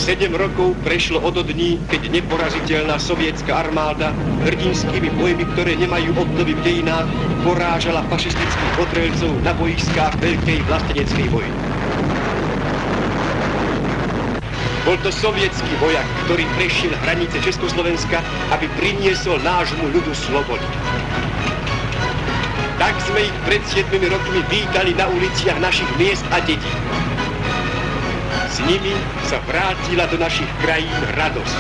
7 rokov prešlo od dní, keď neporaziteľná sovietská armáda hrdinskými bojmi, ktoré nemajú obdobie v dejinách, porážala fašistických otrelcov na bojiskách veľkej vlasteneckej vojny. Bol to sovietský vojak, ktorý prešiel hranice Československa, aby priniesol nášmu ľudu slobodu. Tak sme ich pred 7 rokmi vítali na uliciach našich miest a dedín. S nimi sa vrátila do našich krajín radosť,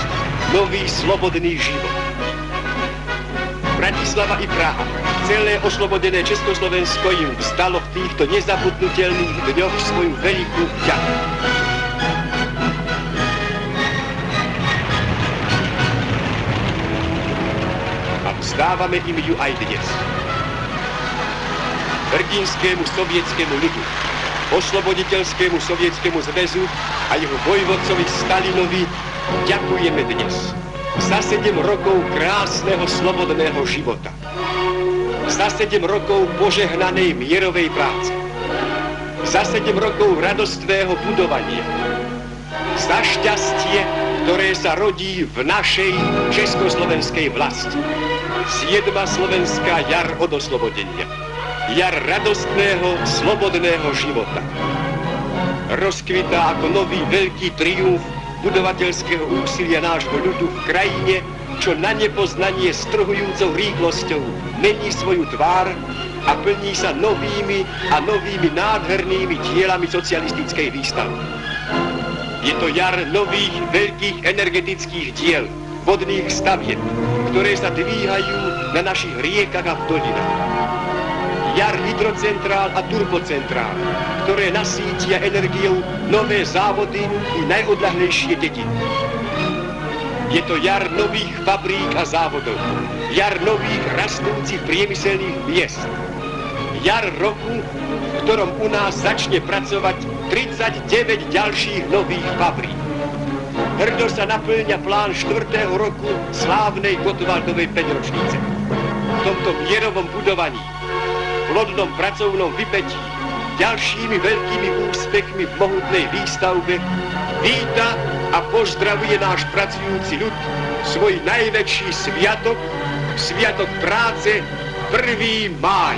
nový slobodný život. Bratislava i Praha, celé oslobodené Československo im vzdalo v týchto nezabudnutelných dňoch svoju veľkú vďaku. A vzdávame im ju aj dnes. Hrdinskému sovietskému ľudu, osloboditeľskému sovietskému zväzu a jeho vojvodcovi Stalinovi ďakujeme dnes za 7 rokov krásneho slobodného života, za 7 rokov požehnanej mierovej práce, za 7 rokov radostného budovania, za šťastie, ktoré sa rodí v našej československej vlasti. 7. slovenská jar od oslobodenia. Jar radostného, slobodného života. Rozkvitá ako nový veľký triumf budovateľského úsilia nášho ľudu v krajine, čo na nepoznanie strhujúcou rýchlosťou mení svoju tvár a plní sa novými a novými nádhernými dielami socialistickej výstavy. Je to jar nových veľkých energetických diel, vodných stavieb, ktoré sa dvíhajú na našich riekach a v dolinách. Jar hydrocentrál a turbocentrál, ktoré nasítia energiou nové závody i najodľahlejšie dediny. Je to jar nových fabrík a závodov, jar nových rastúcich priemyselných miest, jar roku, v ktorom u nás začne pracovať 39 ďalších nových fabrík. Hrdo sa naplňa plán 4. roku slávnej Gottwaldovej 5-ročnice. V tomto mierovom budovaní, plodnom pracovnom vypätí, ďalšími veľkými úspechmi v mohutnej výstavbe víta a pozdravuje náš pracujúci ľud svoj najväčší sviatok, sviatok práce 1. máj.